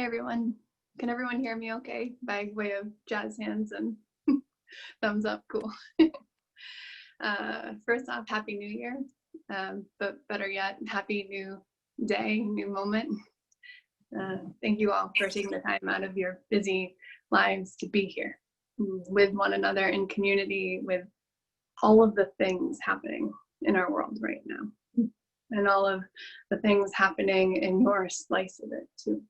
Hey everyone, can everyone hear me okay by way of jazz hands and thumbs up? Cool. First off, Happy New Year, but better yet, happy new day, new moment. Thank you all for taking the time out of your busy lives to be here with one another in community, with all of the things happening in our world right now, and all of the things happening in your slice of it too.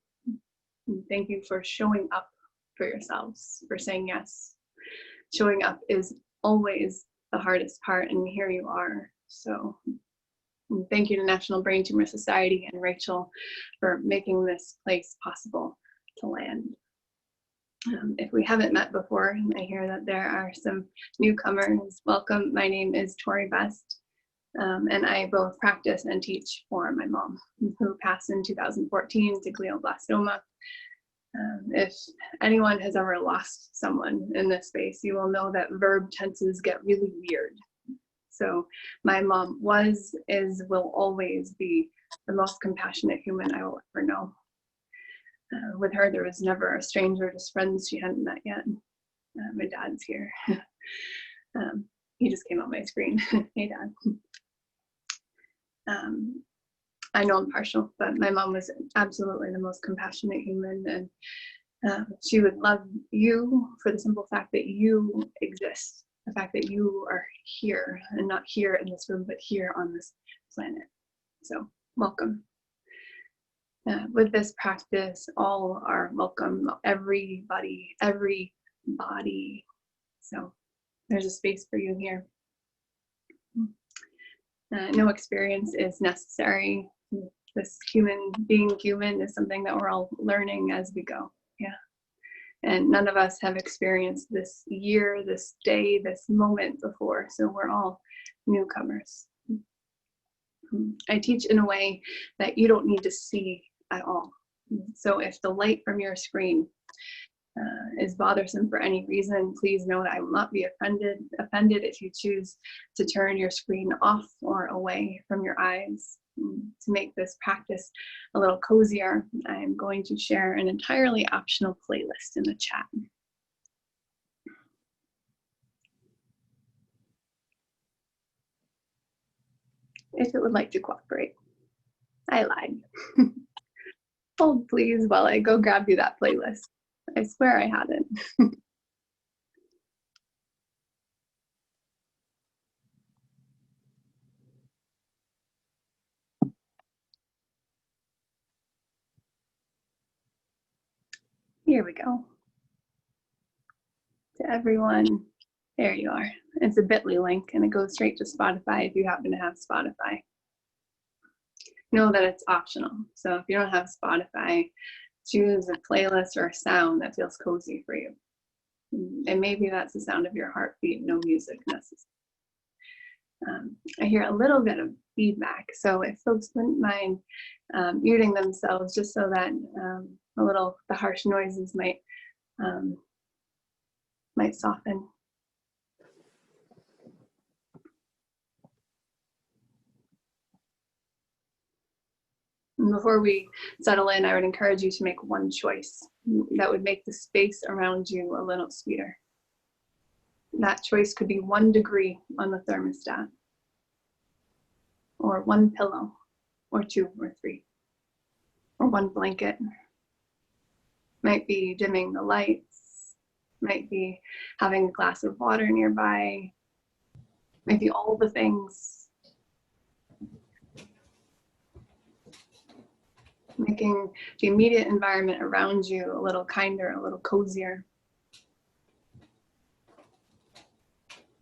Thank you for showing up for yourselves, for saying yes. Showing up is always the hardest part, and here you are. So thank you to National Brain Tumor Society and Rachel for making this place possible to land. If we haven't met before, I hear that there are some newcomers. Welcome, my name is Tori Best, and I both practice and teach for my mom, who passed in 2014 to glioblastoma. If anyone has ever lost someone in this space, you will know that verb tenses get really weird. So my mom was, is, will always be the most compassionate human I will ever know. With her, there was never a stranger, just friends she hadn't met yet. My dad's here. He just came on my screen. Hey, Dad. I know I'm partial, but my mom was absolutely the most compassionate human, and she would love you for the simple fact that you exist, the fact that you are here, and not here in this room, but here on this planet. So welcome. With this practice, all are welcome, everybody, every body. So there's a space for you here. No experience is necessary. This being human is something that we're all learning as we go. Yeah. And none of us have experienced this year, this day, this moment before. So we're all newcomers. I teach in a way that you don't need to see at all. So if the light from your screen is bothersome for any reason, please know that I will not be offended if you choose to turn your screen off or away from your eyes. To make this practice a little cozier, I am going to share an entirely optional playlist in the chat. If it would like to cooperate. I lied. Hold please while I go grab you that playlist. I swear I had it. Here we go. To everyone, there you are. It's a bit.ly link and it goes straight to Spotify if you happen to have Spotify. Know that it's optional. So if you don't have Spotify, choose a playlist or a sound that feels cozy for you. And maybe that's the sound of your heartbeat, no music necessary. I hear a little bit of feedback, so if folks wouldn't mind muting themselves just so that the harsh noises might soften. And before we settle in, I would encourage you to make one choice that would make the space around you a little sweeter. That choice could be 1 degree on the thermostat, or 1 pillow, or 2 or 3, or 1 blanket. Might be dimming the lights, might be having a glass of water nearby, might be all the things. Making the immediate environment around you a little kinder, a little cozier.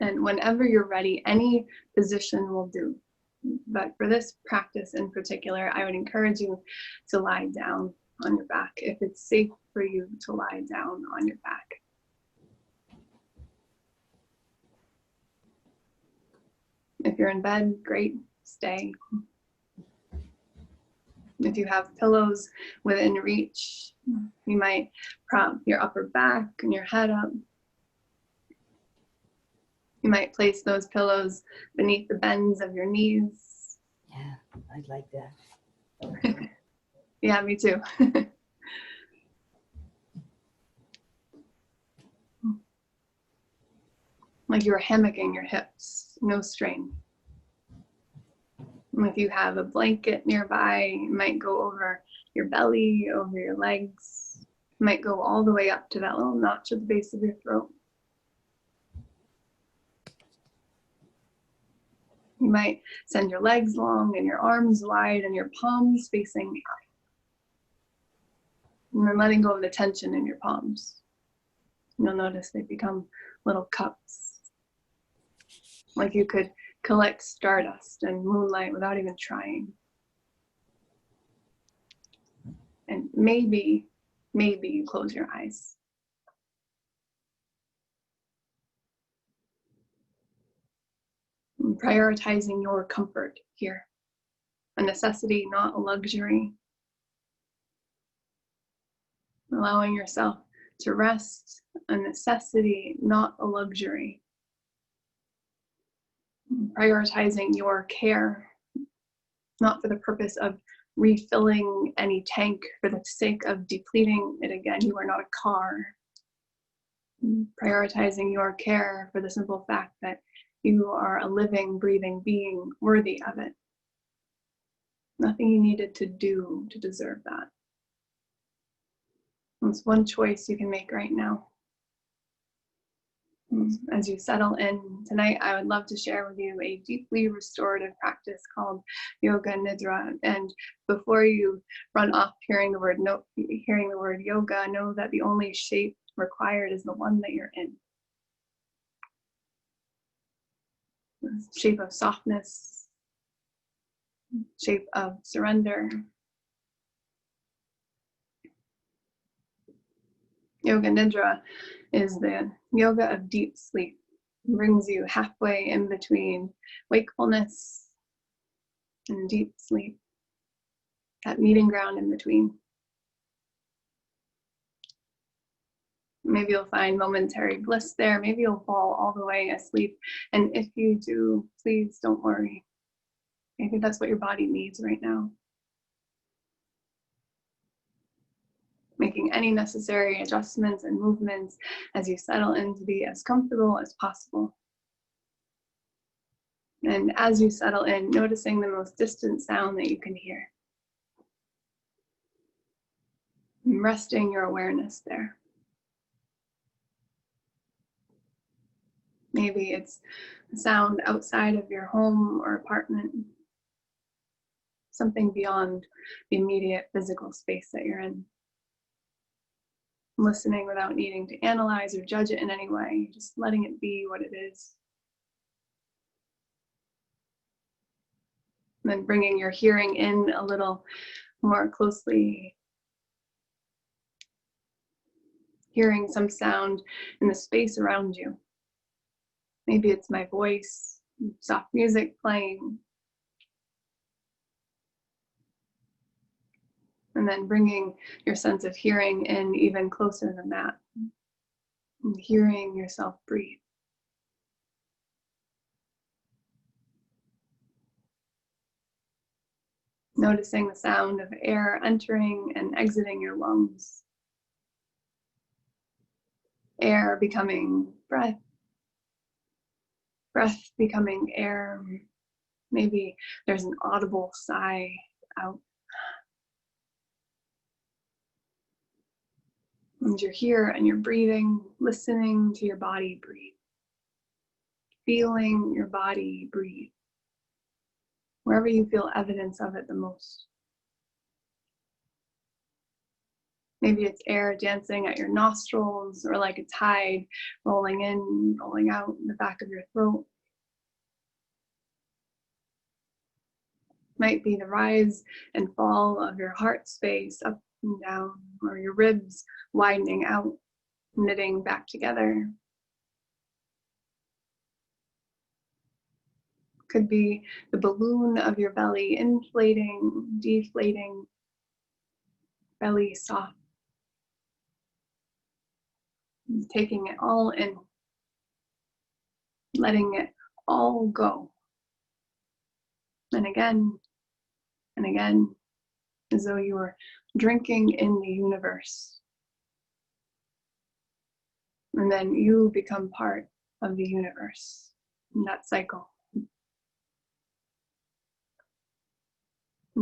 And whenever you're ready, any position will do. But for this practice in particular, I would encourage you to lie down on your back if it's safe for you to lie down on your back. If you're in bed, great, stay. If you have pillows within reach, you might prop your upper back and your head up. You might place those pillows beneath the bends of your knees. Yeah, I'd like that. Yeah, me too. like you're hammocking your hips, no strain. And if you have a blanket nearby, it might go over your belly, over your legs, it might go all the way up to that little notch at the base of your throat. You might send your legs long and your arms wide and your palms facing up. And then letting go of the tension in your palms. You'll notice they become little cups. Like you could collect stardust and moonlight without even trying. And maybe you close your eyes. And prioritizing your comfort here. A necessity, not a luxury. Allowing yourself to rest, a necessity, not a luxury. Prioritizing your care, not for the purpose of refilling any tank for the sake of depleting it again. You are not a car. Prioritizing your care for the simple fact that you are a living, breathing being worthy of it. Nothing you needed to do to deserve that. It's one choice you can make right now. As you settle in tonight, I would love to share with you a deeply restorative practice called Yoga Nidra. And before you run off hearing the word yoga, know that the only shape required is the one that you're in. Shape of softness, shape of surrender. Yoga Nidra is the yoga of deep sleep. It brings you halfway in between wakefulness and deep sleep, that meeting ground in between. Maybe you'll find momentary bliss there. Maybe you'll fall all the way asleep. And if you do, please don't worry. I think that's what your body needs right now. Making any necessary adjustments and movements as you settle in to be as comfortable as possible. And as you settle in, noticing the most distant sound that you can hear. And resting your awareness there. Maybe it's a sound outside of your home or apartment. Something beyond the immediate physical space that you're in. Listening without needing to analyze or judge it in any way, just letting it be what it is. And then bringing your hearing in a little more closely. Hearing some sound in the space around you. Maybe it's my voice, soft music playing. And then bringing your sense of hearing in even closer than that. And hearing yourself breathe. Noticing the sound of air entering and exiting your lungs. Air becoming breath. Breath becoming air. Maybe there's an audible sigh out. And you're here and you're breathing, listening to your body breathe. Feeling your body breathe. Wherever you feel evidence of it the most. Maybe it's air dancing at your nostrils or like a tide rolling in, rolling out in the back of your throat. Might be the rise and fall of your heart space up and down, or your ribs widening out, knitting back together. Could be the balloon of your belly inflating, deflating, belly soft. Taking it all in, letting it all go. And again, as though you were drinking in the universe. And then you become part of the universe, in that cycle. In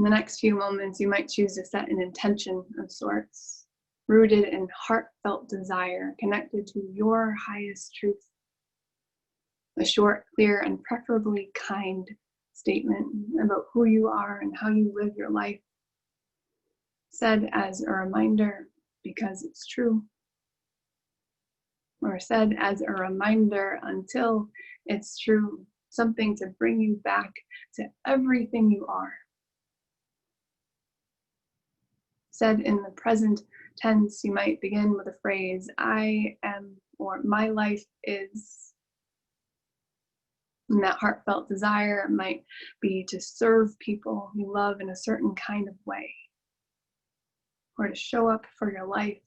the next few moments, you might choose to set an intention of sorts, rooted in heartfelt desire, connected to your highest truth. A short, clear, and preferably kind statement about who you are and how you live your life, said as a reminder because it's true, or said as a reminder until it's true, something to bring you back to everything you are. Said in the present tense, you might begin with a phrase, I am, or my life is. And that heartfelt desire might be to serve people you love in a certain kind of way, or to show up for your life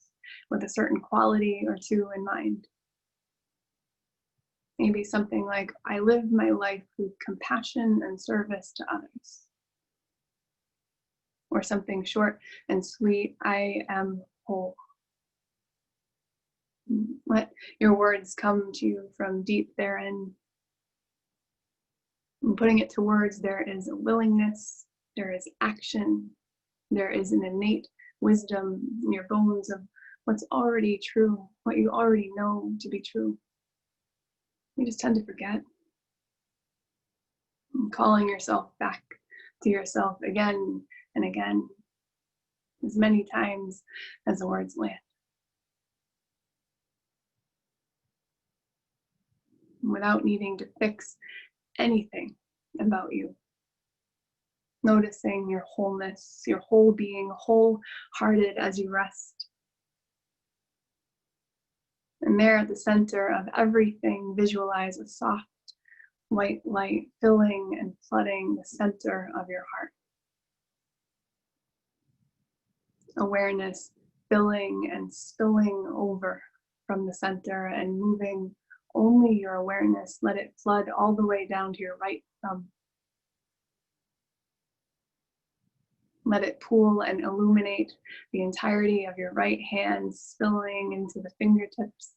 with a certain quality or two in mind. Maybe something like, I live my life with compassion and service to others. Or something short and sweet, I am whole. Let your words come to you from deep therein. In putting it to words, there is a willingness, there is action, there is an innate wisdom in your bones of what's already true, what you already know to be true. You just tend to forget. And calling yourself back to yourself again and again, as many times as the words land. Without needing to fix anything about you. Noticing your wholeness, your whole being, wholehearted as you rest. And there at the center of everything, visualize a soft white light filling and flooding the center of your heart. Awareness filling and spilling over from the center and moving only your awareness. Let it flood all the way down to your right thumb. Let it pool and illuminate the entirety of your right hand, spilling into the fingertips.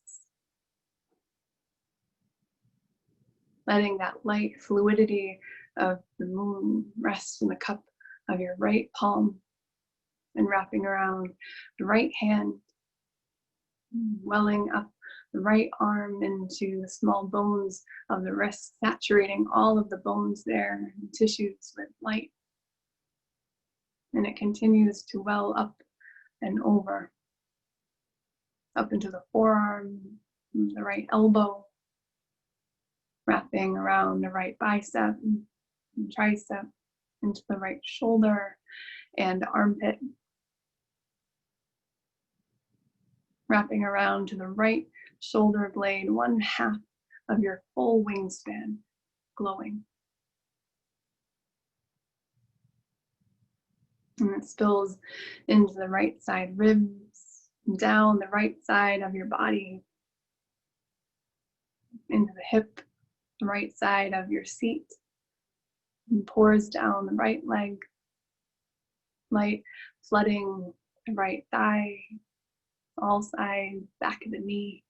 Letting that light fluidity of the moon rest in the cup of your right palm and wrapping around the right hand, welling up the right arm into the small bones of the wrist, saturating all of the bones there and tissues with light. And it continues to well up and over, up into the forearm, the right elbow, wrapping around the right bicep and tricep, into the right shoulder and armpit, wrapping around to the right shoulder blade, one half of your full wingspan glowing. And it spills into the right side ribs, down the right side of your body, into the hip, the right side of your seat, and pours down the right leg, light flooding the right thigh, all sides, back of the knee,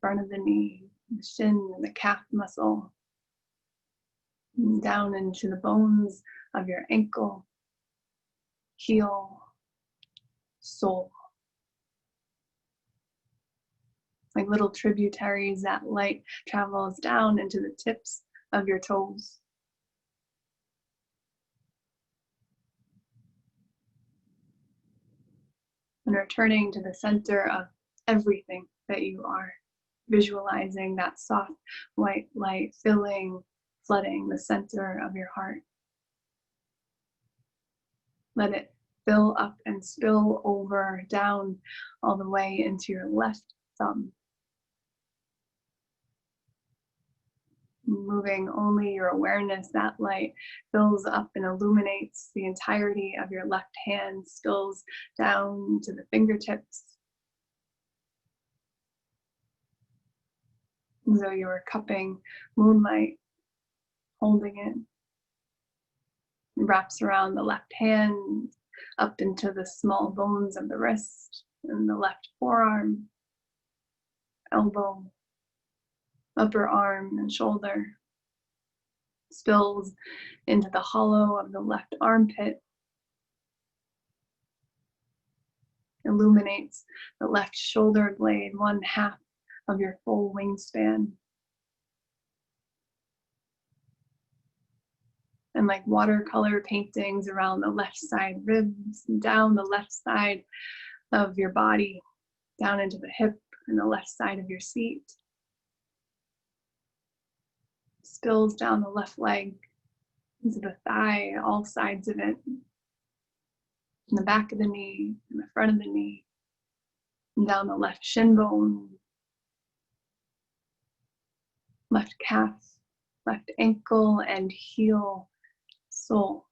front of the knee, the shin and the calf muscle, and down into the bones of your ankle, heel, sole. Like little tributaries, that light travels down into the tips of your toes. And returning to the center of everything that you are, visualizing that soft white light filling, flooding the center of your heart. Let it fill up and spill over down all the way into your left thumb. Moving only your awareness, that light fills up and illuminates the entirety of your left hand, spills down to the fingertips. As though you were cupping moonlight, holding it. Wraps around the left hand, up into the small bones of the wrist and the left forearm, elbow, upper arm and shoulder, spills into the hollow of the left armpit, illuminates the left shoulder blade, 1/2 of your full wingspan. And like watercolor paintings around the left side ribs, and down the left side of your body, down into the hip and the left side of your seat. Spills down the left leg, into the thigh, all sides of it. In the back of the knee, in the front of the knee, and down the left shin bone, left calf, left ankle, and heel sole.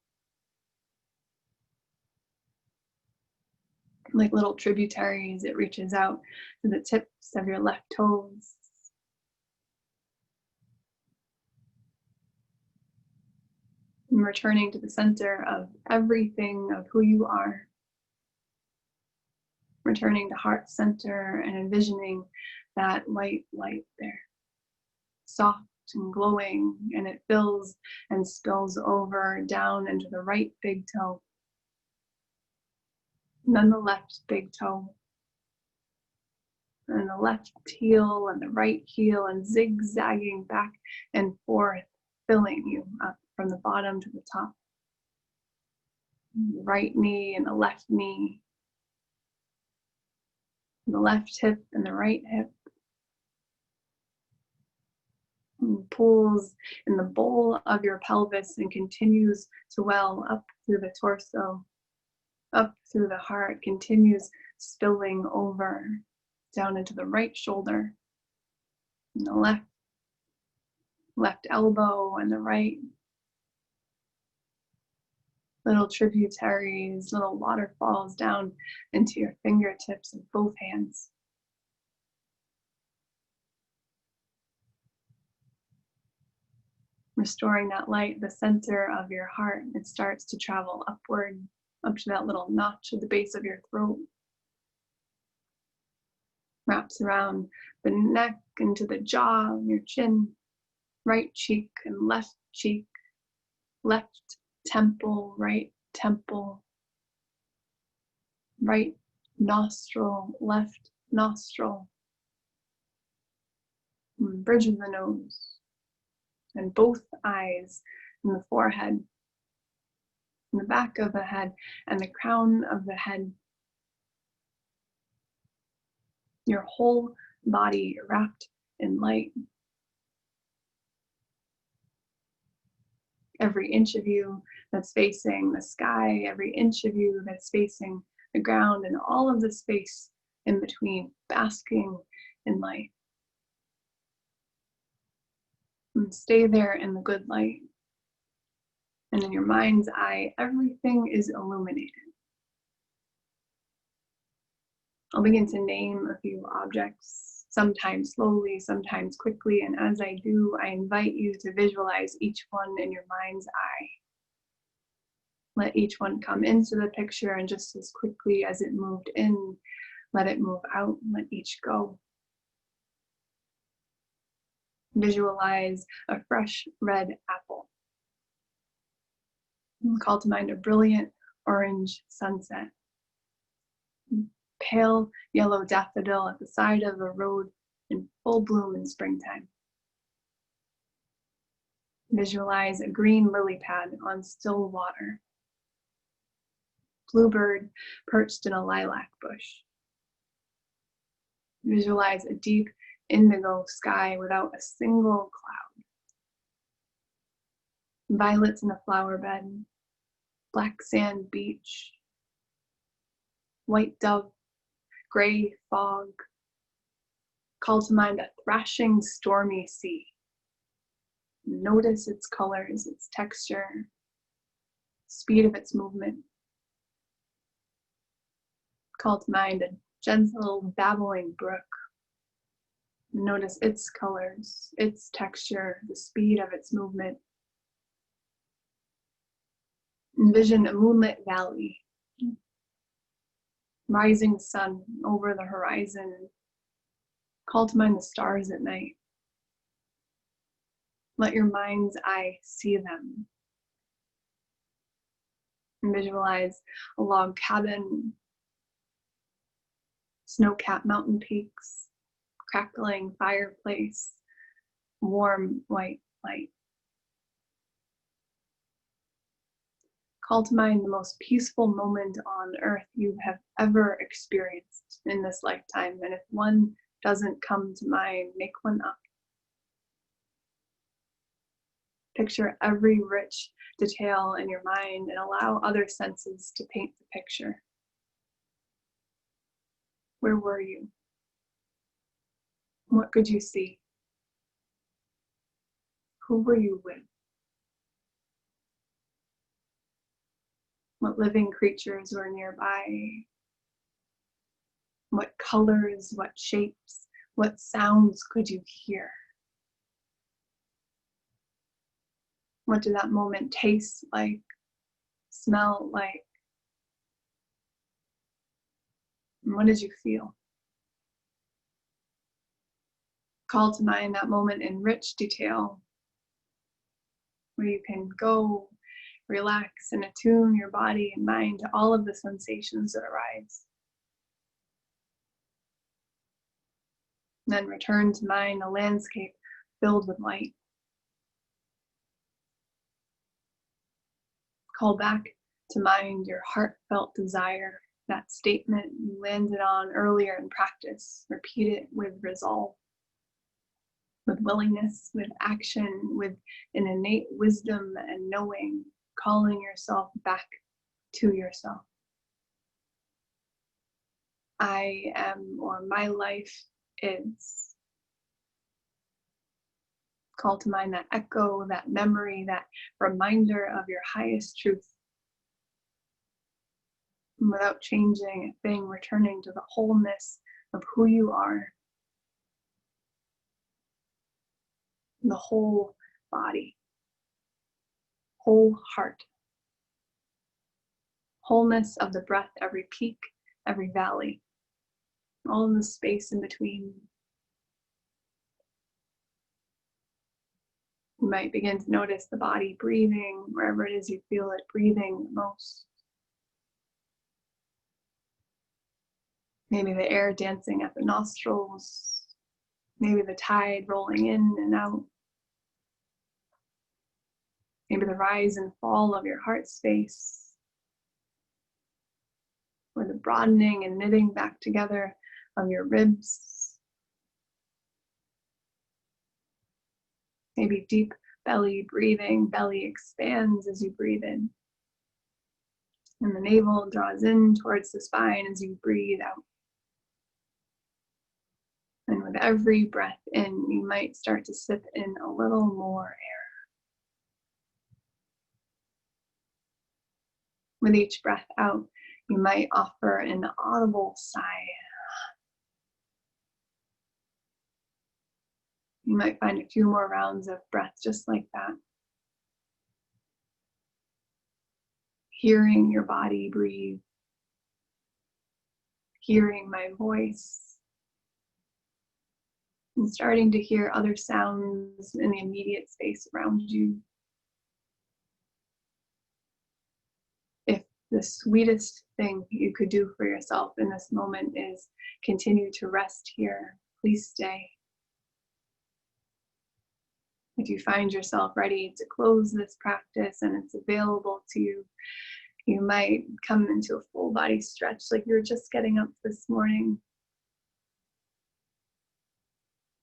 Like little tributaries, it reaches out to the tips of your left toes. And returning to the center of everything of who you are. Returning to heart center and envisioning that white light there. Soft and glowing, and it fills and spills over down into the right big toe. And then the left big toe. And the left heel and the right heel, and zigzagging back and forth, filling you up from the bottom to the top. The right knee and the left knee. The left hip and the right hip. And pulls in the bowl of your pelvis and continues to well up through the torso, up through the heart, continues spilling over down into the right shoulder, and the left elbow and the right. Little tributaries, little waterfalls down into your fingertips of both hands. Restoring that light, the center of your heart, it starts to travel upward, up to that little notch at the base of your throat. Wraps around the neck, into the jaw, your chin, right cheek and left cheek, left temple, right nostril, left nostril, and bridge of the nose, and both eyes, and the forehead, and the back of the head, and the crown of the head. Your whole body wrapped in light. Every inch of you that's facing the sky, every inch of you that's facing the ground, and all of the space in between, basking in light. And stay there in the good light. And in your mind's eye, everything is illuminated. I'll begin to name a few objects, sometimes slowly, sometimes quickly, and as I do, I invite you to visualize each one in your mind's eye. Let each one come into the picture, and just as quickly as it moved in, let it move out, let each go. Visualize a fresh red apple. Call to mind a brilliant orange sunset. Pale yellow daffodil at the side of a road in full bloom in springtime. Visualize a green lily pad on still water. Bluebird perched in a lilac bush. Visualize a deep indigo sky without a single cloud. Violets in a flower bed. Black sand beach. White dove. Gray fog. Call to mind a thrashing, stormy sea. Notice its colors, its texture, speed of its movement. Call to mind a gentle, babbling brook. Notice its colors, its texture, the speed of its movement. Envision a moonlit valley. Rising sun over the horizon. Call to mind the stars at night. Let your mind's eye see them. And visualize a log cabin, snow-capped mountain peaks, crackling fireplace, warm white light. Call to mind the most peaceful moment on earth you have ever experienced in this lifetime. And if one doesn't come to mind, make one up. Picture every rich detail in your mind and allow other senses to paint the picture. Where were you? What could you see? Who were you with? What living creatures were nearby? What colors, what shapes, what sounds could you hear? What did that moment taste like, smell like? And what did you feel? Call to mind that moment in rich detail where you can go, relax, and attune your body and mind to all of the sensations that arise. And then return to mind a landscape filled with light. Call back to mind your heartfelt desire, that statement you landed on earlier in practice. Repeat it with resolve, with willingness, with action, with an innate wisdom and knowing, calling yourself back to yourself. I am, or my life is. Call to mind that echo, that memory, that reminder of your highest truth. And without changing a thing, returning to the wholeness of who you are. The whole body, whole heart, wholeness of the breath, every peak, every valley, all in the space in between. You might begin to notice the body breathing wherever it is you feel it breathing most. Maybe the air dancing at the nostrils, maybe the tide rolling in and out. Maybe the rise and fall of your heart space, or the broadening and knitting back together of your ribs. Maybe deep belly breathing, belly expands as you breathe in. And the navel draws in towards the spine as you breathe out. And with every breath in, you might start to sip in a little more air. With each breath out, you might offer an audible sigh. You might find a few more rounds of breath just like that. Hearing your body breathe. Hearing my voice. And starting to hear other sounds in the immediate space around you. If the sweetest thing you could do for yourself in this moment is continue to rest here, please stay. If you find yourself ready to close this practice and it's available to you, you might come into a full body stretch like you were just getting up this morning.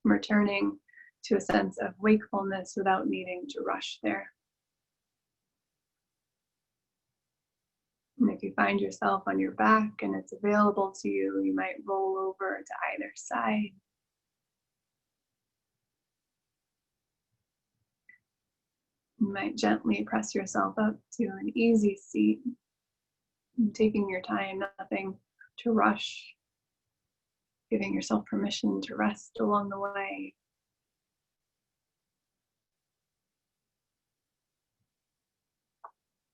Returning to a sense of wakefulness without needing to rush there. And if you find yourself on your back and it's available to you, you might roll over to either side. You might gently press yourself up to an easy seat, taking your time, nothing to rush, giving yourself permission to rest along the way.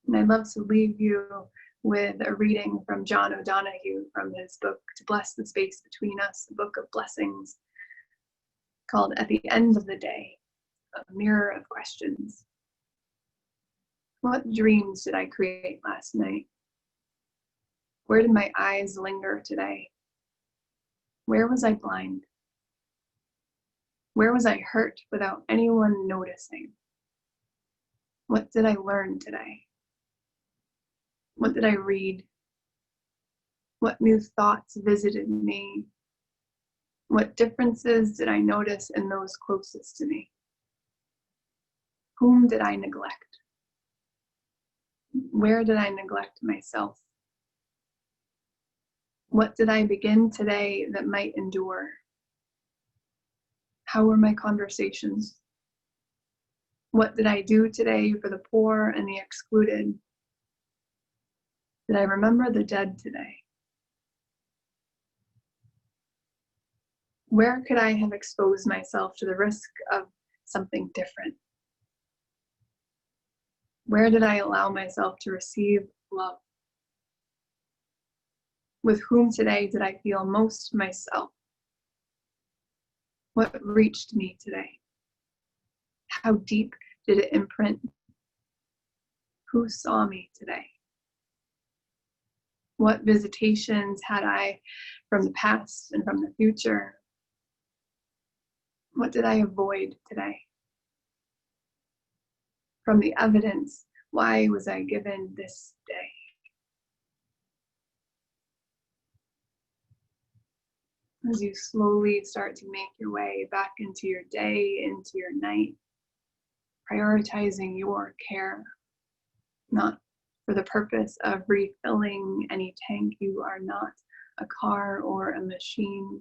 And I'd love to leave you with a reading from John O'Donohue from his book, To Bless the Space Between Us, a book of blessings called At the End of the Day. a mirror of questions. What dreams did I create last night? Where did my eyes linger today? Where was I blind? Where was I hurt without anyone noticing? What did I learn today? What did I read? What new thoughts visited me? What differences did I notice in those closest to me? Whom did I neglect? Where did I neglect myself? What did I begin today that might endure? How were my conversations? What did I do today for the poor and the excluded? Did I remember the dead today? Where could I have exposed myself to the risk of something different? Where did I allow myself to receive love? With whom today did I feel most myself? What reached me today? How deep did it imprint? Who saw me today? What visitations had I from the past and from the future? What did I avoid today? From the evidence, why was I given this day? As you slowly start to make your way back into your day, into your night, prioritizing your care, not for the purpose of refilling any tank. You are not a car or a machine.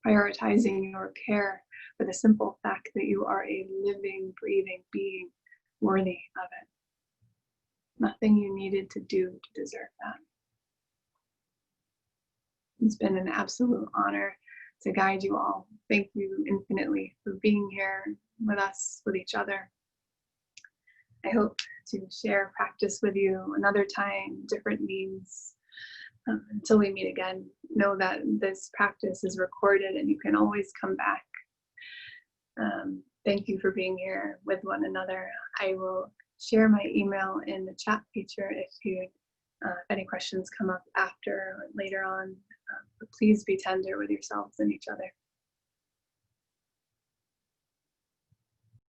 Prioritizing your care for the simple fact that you are a living, breathing being worthy of it. Nothing you needed to do to deserve that. It's been an absolute honor to guide you all. Thank you infinitely for being here with us, with each other. I hope to share practice with you another time, different means. Until we meet again, know that this practice is recorded and you can always come back. Thank you for being here with one another. I will share my email in the chat feature if any questions come up after or later on. But please be tender with yourselves and each other.